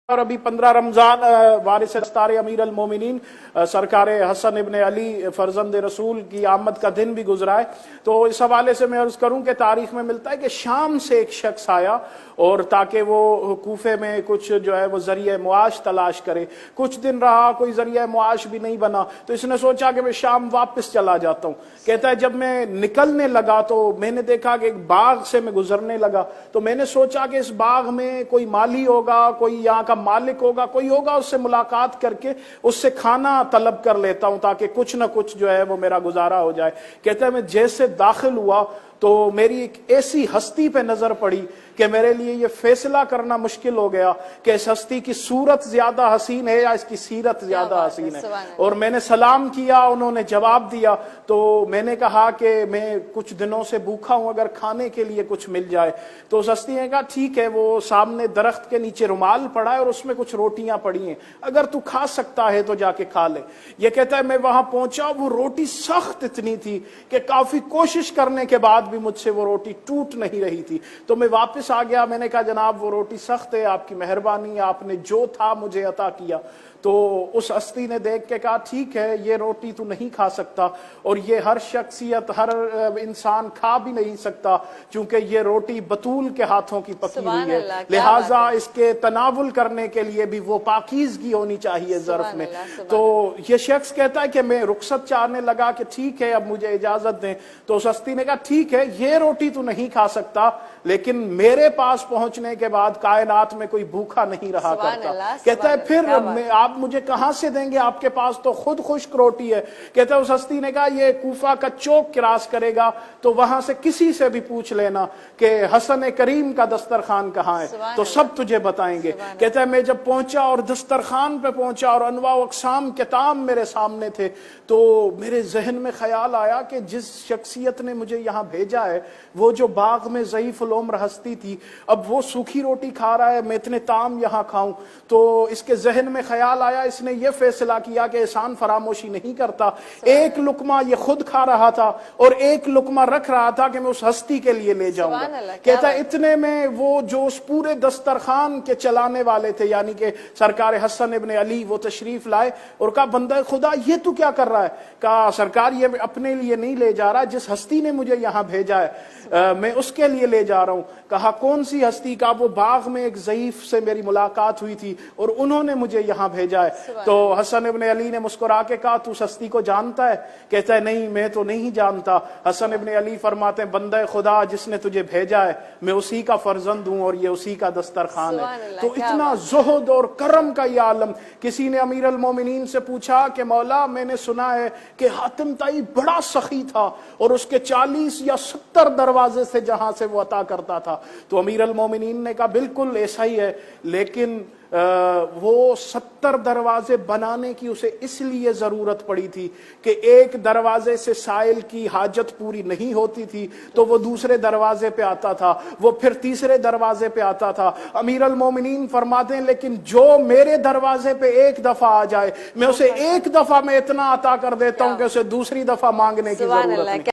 اور ابھی 15 رمضان وارث دستار امیر المومنین سرکار حسن ابن علی فرزند رسول کی آمد کا دن بھی گزرا ہے، تو اس حوالے سے میں عرض کروں کہ تاریخ میں ملتا ہے کہ شام سے ایک شخص آیا اور تاکہ وہ کوفے میں کچھ جو ہے وہ ذریعہ معاش تلاش کرے۔ کچھ دن رہا، کوئی ذریعہ معاش بھی نہیں بنا، تو اس نے سوچا کہ میں شام واپس چلا جاتا ہوں۔ کہتا ہے جب میں نکلنے لگا تو میں نے دیکھا کہ ایک باغ سے میں گزرنے لگا، تو میں نے سوچا کہ اس باغ میں کوئی مالی ہوگا، کوئی یہاں کا مالک ہوگا، کوئی ہوگا، اس سے ملاقات کر کے اس سے کھانا طلب کر لیتا ہوں تاکہ کچھ نہ کچھ جو ہے وہ میرا گزارا ہو جائے۔ کہتا ہے میں جیسے داخل ہوا تو میری ایک ایسی ہستی پہ نظر پڑی کہ میرے لیے یہ فیصلہ کرنا مشکل ہو گیا کہ اس ہستی کی صورت زیادہ حسین ہے یا اس کی سیرت زیادہ حسین ہے۔ اور میں نے سلام کیا، انہوں نے جواب دیا، تو میں نے کہا کہ میں کچھ دنوں سے بھوکا ہوں، اگر کھانے کے لیے کچھ مل جائے۔ تو اس ہستی نے کہا ٹھیک ہے، وہ سامنے درخت کے نیچے رومال پڑا ہے اور اس میں کچھ روٹیاں پڑی ہیں، اگر تو کھا سکتا ہے تو جا کے کھا لے۔ یہ کہتا ہے میں وہاں پہنچا، وہ روٹی سخت اتنی تھی کہ کافی کوشش کرنے کے بعد بھی مجھ سے وہ روٹی ٹوٹ نہیں رہی تھی۔ تو میں واپس آ گیا، میں نے کہا جناب وہ روٹی سخت ہے، آپ کی مہربانی، آپ نے جو تھا مجھے عطا کیا۔ تو اس ہستی نے دیکھ کے کہا ٹھیک ہے، یہ روٹی تو نہیں کھا سکتا اور یہ ہر شخصیت، ہر انسان کھا بھی نہیں سکتا، چونکہ یہ روٹی بطول کے ہاتھوں کی پکی ہوئی ہے، لہٰذا اس کے تناول کرنے کے لیے بھی وہ پاکیزگی ہونی چاہیے ظرف میں۔ تو یہ شخص کہتا ہے کہ میں رخصت چاہنے لگا کہ ٹھیک ہے اب مجھے اجازت دیں۔ تو اس ہستی نے کہا ٹھیک ہے، یہ روٹی تو نہیں کھا سکتا، لیکن میرے پاس پہنچنے کے بعد کائنات میں کوئی بھوکا نہیں رہا کرتا۔ کہتا ہے پھر آپ مجھے کہاں سے دیں گے، آپ کے پاس تو خود خشک روٹی ہے۔ کہتا ہے اس ہستی نے کہا یہ کوفہ کا چوک کراس کرے گا تو وہاں سے کسی سے بھی پوچھ لینا کہ حسن کریم کا دسترخوان کہاں ہے، تو سب تجھے بتائیں گے۔ کہتا ہے میں جب پہنچا اور دسترخوان پہ پہنچا اور انواع و اقسام کے طعام میرے سامنے تھے، تو میرے ذہن میں خیال آیا کہ جس شخصیت نے مجھے یہاں بھیجا ہے، وہ جو باغ میں ضعیف العمر ہستی تھی، اب وہ سوکھی روٹی کھا رہا ہے، میں اتنے طعام یہاں کھاؤں۔ تو اس کے ذہن میں خیال آیا، اس نے یہ فیصلہ کیا کہ احسان فراموشی نہیں کرتا، ایک لقمہ یہ خود کھا رہا تھا اور ایک لقمہ رکھ رہا تھا کہ میں اس ہستی کے لیے لے جاؤں گا۔ کہتا ہے اتنے میں وہ جو اس پورے دسترخوان کے چلانے والے تھے، یعنی کہ سرکار حسن ابن علی، وہ تشریف لائے اور کہا بندہ خدا یہ تو کیا کر رہا ہے؟ کہا سرکار یہ اپنے لیے نہیں لے جا رہا، جس ہستی نے مجھے یہاں بھیجا ہے میں اس کے لیے لے جا رہا ہوں۔ کہا کون سی ہستی؟ کا وہ باغ میں ایک ضعیف سے میری ملاقات ہوئی تھی اور انہوں نے مجھے یہاں بھیجا ہے۔ تو حسن ابن علی نے مسکرا کے کہا تو اس ہستی کو جانتا ہے؟ کہتا ہے نہیں میں تو نہیں جانتا۔ حسن ابن علی فرماتے ہیں بندہ خدا جس نے تجھے بھیجا ہے میں اسی کا فرزند ہوں اور یہ اسی کا دسترخوان ہے۔ تو اتنا زہد اور کرم کا یہ عالم۔ کسی نے امیر المومنین سے پوچھا کہ مولا میں نے سنا ہے کہ حاتم طائی بڑا سخی تھا اور اس کے 40 یا 70 دروازے سے جہاں سے وہ عطا کرتا تھا۔ تو امیر المومنین نے کہا بالکل ایسا ہی ہے، لیکن وہ 70 دروازے بنانے کی اسے اس لیے ضرورت پڑی تھی کہ ایک دروازے سے سائل کی حاجت پوری نہیں ہوتی تھی تو وہ دوسرے دروازے پہ آتا تھا، وہ پھر تیسرے دروازے پہ آتا تھا۔ امیر المومنین فرماتے ہیں لیکن جو میرے دروازے پہ ایک دفعہ آ جائے میں اسے ایک دفعہ میں اتنا عطا کر دیتا ہوں کہ اسے دوسری دفعہ مانگنے کی ضرورت نہیں۔